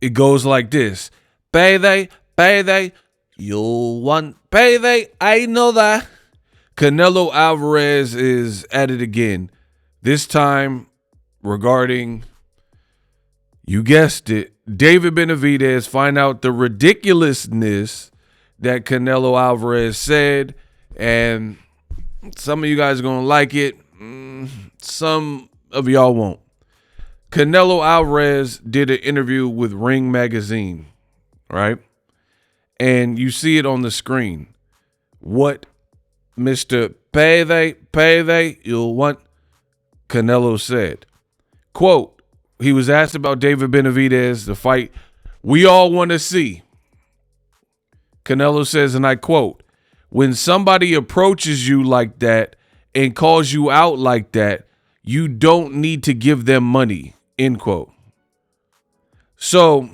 It goes like this. Payday, you want payday, I know that. Canelo Alvarez is at it again. This time regarding, you guessed it, David Benavidez. Find out the ridiculousness that Canelo Alvarez said, and some of you guys are going to like it. Some of y'all won't. Canelo Alvarez did an interview with Ring Magazine, right? And you see it on the screen. What Mr. Payday, you'll want, Canelo said. Quote, he was asked about David Benavidez, the fight we all want to see. Canelo says, and I quote, when somebody approaches you like that and calls you out like that, you don't need to give them money, end quote. So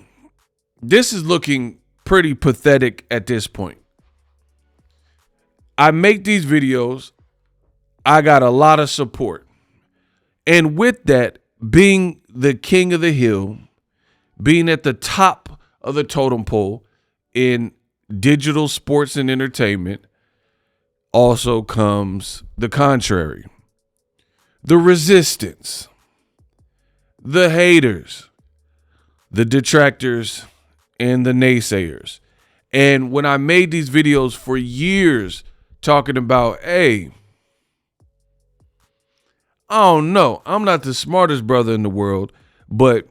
this is looking pretty pathetic at this point. I make these videos. I got a lot of support. And with that, being the king of the hill, being at the top of the totem pole in digital sports and entertainment, also comes the contrary. The resistance, the haters, the detractors, and the naysayers. And when I made these videos for years talking about, hey, I don't know, I'm not the smartest brother in the world, but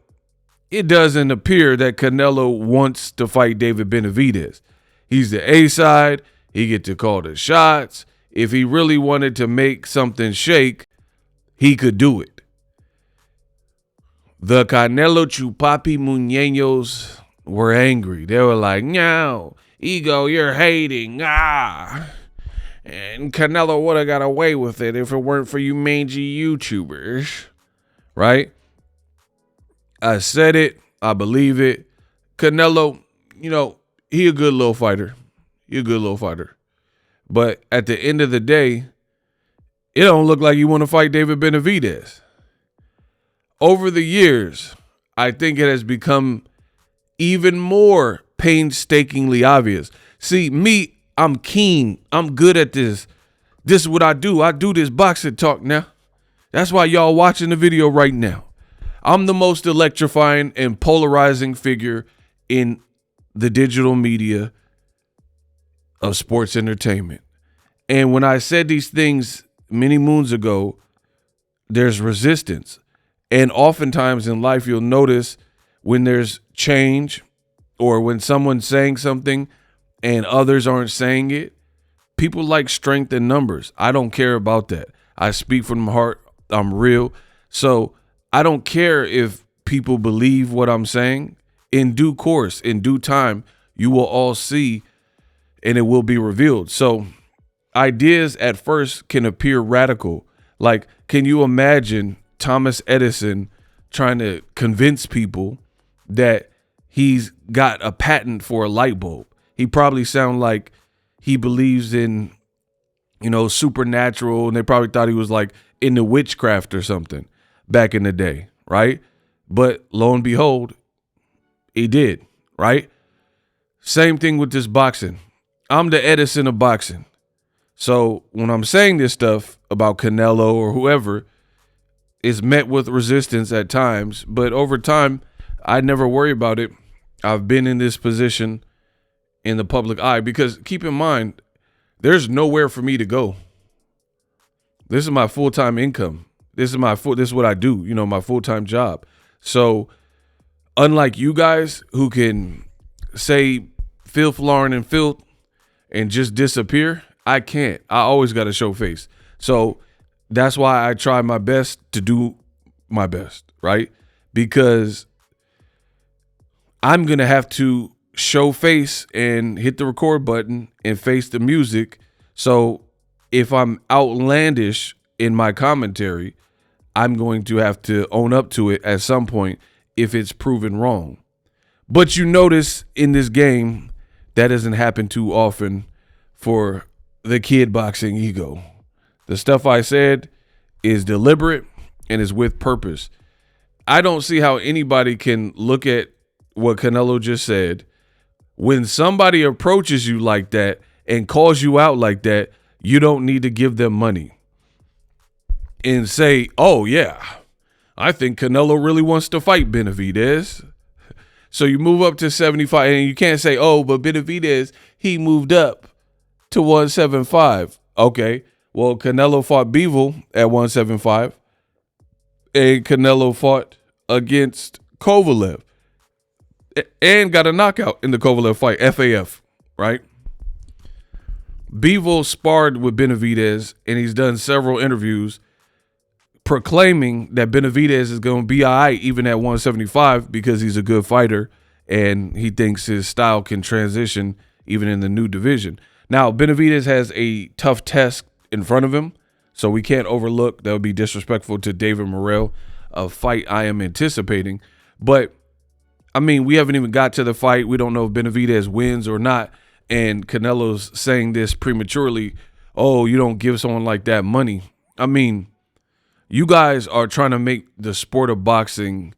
it doesn't appear that Canelo wants to fight David Benavidez. He's the A side. He get to call the shots. If he really wanted to make something shake, he could do it. The Canelo Chupapi Muñeños were angry. They were like, no, ego, you're hating. And Canelo would have got away with it if it weren't for you mangy YouTubers. Right? I said it. I believe it. Canelo, he a good little fighter. But at the end of the day, it don't look like you want to fight David Benavidez. Over the years, I think it has become even more painstakingly obvious. See, me, I'm keen. I'm good at this. This is what I do. I do this boxing talk now. That's why y'all watching the video right now. I'm the most electrifying and polarizing figure in the digital media of sports entertainment. And when I said these things many moons ago, there's resistance. And oftentimes in life, you'll notice when there's change or when someone's saying something and others aren't saying it, people like strength in numbers. I don't care about that. I speak from the heart. I'm real. So I don't care if people believe what I'm saying. In due course, in due time, you will all see and it will be revealed. So ideas at first can appear radical. Like, can you imagine Thomas Edison trying to convince people that he's got a patent for a light bulb? He probably sound like he believes in, supernatural, and they probably thought he was like into witchcraft or something back in the day, right? But lo and behold, he did, right? Same thing with this boxing. I'm the Edison of boxing. So when I'm saying this stuff about Canelo or whoever, it's met with resistance at times, but over time, I never worry about it. I've been in this position in the public eye because keep in mind, there's nowhere for me to go. This is my full-time income. This is what I do, my full-time job. So unlike you guys who can say filth, Lauren, and filth and just disappear, I can't. I always got to show face. So that's why I try my best to do my best, right? Because I'm going to have to show face and hit the record button and face the music. So if I'm outlandish in my commentary, I'm going to have to own up to it at some point if it's proven wrong. But you notice in this game, that doesn't happen too often for the kid boxing ego. The stuff I said is deliberate and is with purpose. I don't see how anybody can look at what Canelo just said. When somebody approaches you like that and calls you out like that, you don't need to give them money and say, oh, yeah, I think Canelo really wants to fight Benavidez. So you move up to 75, and you can't say, oh, but Benavidez, he moved up to 175. Okay, well, Canelo fought Bivol at 175, and Canelo fought against Kovalev and got a knockout in the Kovalev fight, FAF, right? Bivol sparred with Benavidez, and he's done several interviews proclaiming that Benavidez is going to be all right even at 175 because he's a good fighter and he thinks his style can transition even in the new division. Now, Benavidez has a tough test in front of him, so we can't overlook. That would be disrespectful to David Morrell, a fight I am anticipating. But, I mean, we haven't even got to the fight. We don't know if Benavidez wins or not, and Canelo's saying this prematurely. Oh, you don't give someone like that money. I mean, you guys are trying to make the sport of boxing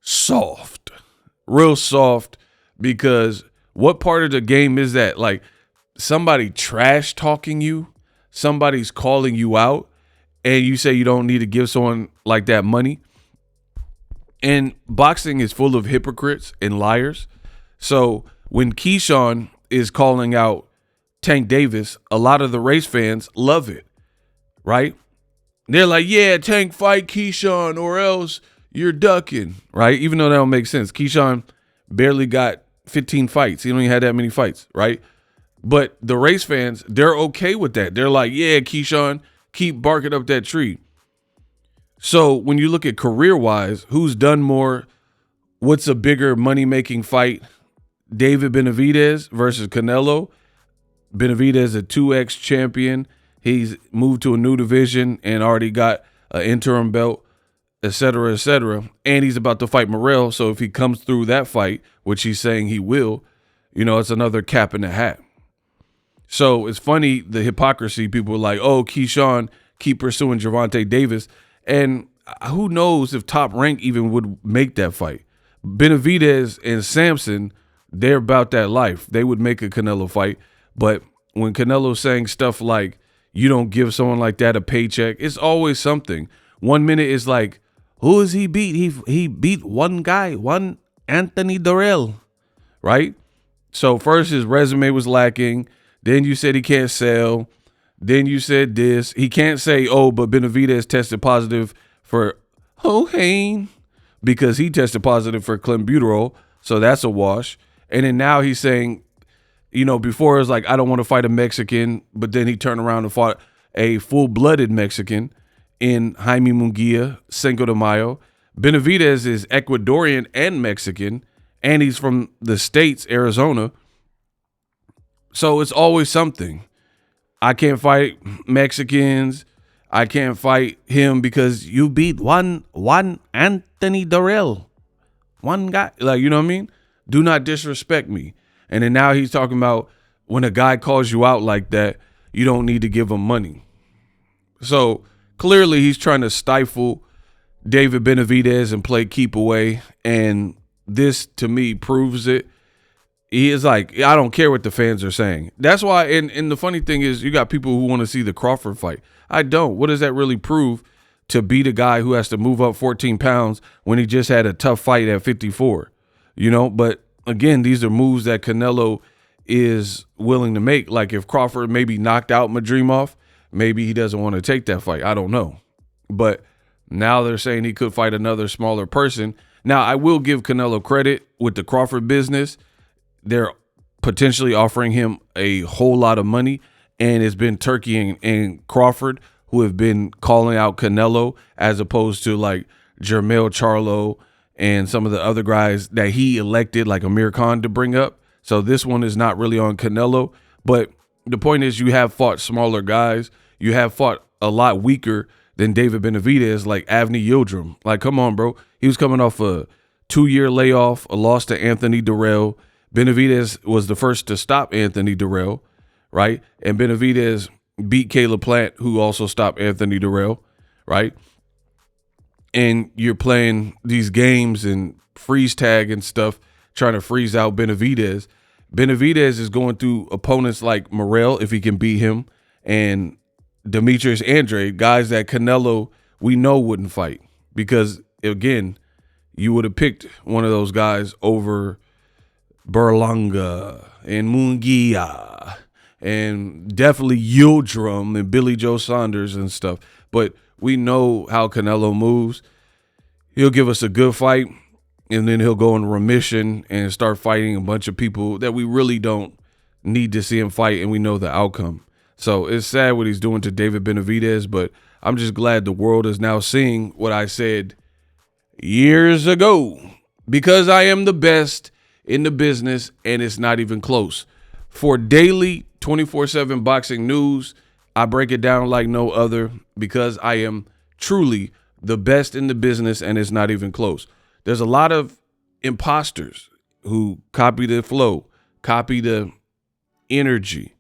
soft, real soft, because what part of the game is that? Like, somebody trash talking you, somebody's calling you out, and you say you don't need to give someone like that money. And boxing is full of hypocrites and liars. So when Keyshawn is calling out Tank Davis, a lot of the race fans love it, right? They're like, yeah, Tank, fight Keyshawn or else you're ducking, right? Even though that don't make sense. Keyshawn barely got 15 fights. He only had that many fights, right? But the race fans, they're okay with that. They're like, yeah, Keyshawn, keep barking up that tree. So when you look at career-wise, who's done more? What's a bigger money-making fight? David Benavidez versus Canelo. Benavidez, a 2X champion. He's moved to a new division and already got an interim belt, et cetera, et cetera. And he's about to fight Morrell. So if he comes through that fight, which he's saying he will, you know, it's another cap in the hat. So it's funny, the hypocrisy. People are like, oh, Keyshawn, keep pursuing Gervonta Davis. And who knows if Top Rank even would make that fight. Benavidez and Sampson, they're about that life. They would make a Canelo fight. But when Canelo's saying stuff like, you don't give someone like that a paycheck, it's always something. 1 minute is like, who is he beat? He beat one guy, one Anthony Durrell, right? So first his resume was lacking. Then you said he can't sell. Then you said this. He can't say, oh, but Benavidez tested positive for cocaine because he tested positive for clenbuterol. So that's a wash. And then now he's saying, you know, before it was like, I don't want to fight a Mexican, but then he turned around and fought a full-blooded Mexican in Jaime Munguia, Cinco de Mayo. Benavidez is Ecuadorian and Mexican, and he's from the States, Arizona. So it's always something. I can't fight Mexicans. I can't fight him because you beat one Anthony Durrell. One guy, like, you know what I mean? Do not disrespect me. And then now he's talking about when a guy calls you out like that, you don't need to give him money. So clearly he's trying to stifle David Benavidez and play keep away. And this, to me, proves it. He is like, I don't care what the fans are saying. That's why, and the funny thing is, you got people who want to see the Crawford fight. I don't. What does that really prove to beat a guy who has to move up 14 pounds when he just had a tough fight at 54? You know, but again, these are moves that Canelo is willing to make. Like if Crawford maybe knocked out Madrimov, maybe he doesn't want to take that fight. I don't know. But now they're saying he could fight another smaller person. Now, I will give Canelo credit with the Crawford business. They're potentially offering him a whole lot of money. And it's been Turkey and Crawford who have been calling out Canelo as opposed to like Jermell Charlo and some of the other guys that he elected, like Amir Khan, to bring up. So this one is not really on Canelo. But the point is, you have fought smaller guys. You have fought a lot weaker than David Benavidez, like Avni Yildirim. Like, come on, bro. He was coming off a 2-year layoff, a loss to Anthony Durrell. Benavidez was the first to stop Anthony Durrell, right? And Benavidez beat Caleb Plant, who also stopped Anthony Durrell, right? And you're playing these games and freeze tag and stuff trying to freeze out Benavidez. Benavidez is going through opponents like Morrell, if he can beat him, and Demetrius Andrade, guys that Canelo we know wouldn't fight. Because, again, you would have picked one of those guys over Berlanga and Munguia and definitely Yildirim and Billy Joe Saunders and stuff. But we know how Canelo moves. He'll give us a good fight, and then he'll go in remission and start fighting a bunch of people that we really don't need to see him fight, and we know the outcome. So it's sad what he's doing to David Benavidez, but I'm just glad the world is now seeing what I said years ago, because I am the best in the business, and it's not even close. For daily 24/7 boxing news, I break it down like no other, because I am truly the best in the business, and it's not even close. There's a lot of imposters who copy the flow, copy the energy.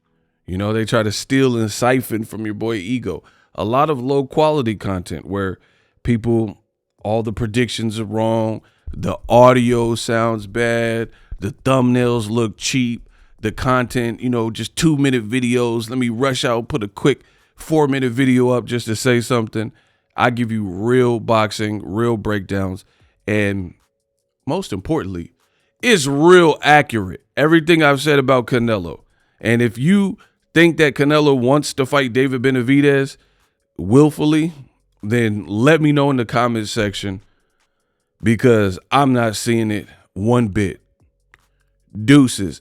You know, they try to steal and siphon from your boy Ego. A lot of low quality content where people, all the predictions are wrong. The audio sounds bad. The thumbnails look cheap. The content, you know, just 2-minute videos. Let me rush out, put a quick 4-minute video up just to say something. I give you real boxing, real breakdowns, and most importantly, it's real accurate. Everything I've said about Canelo. And if you think that Canelo wants to fight David Benavidez willfully, then let me know in the comments section, because I'm not seeing it one bit. Deuces.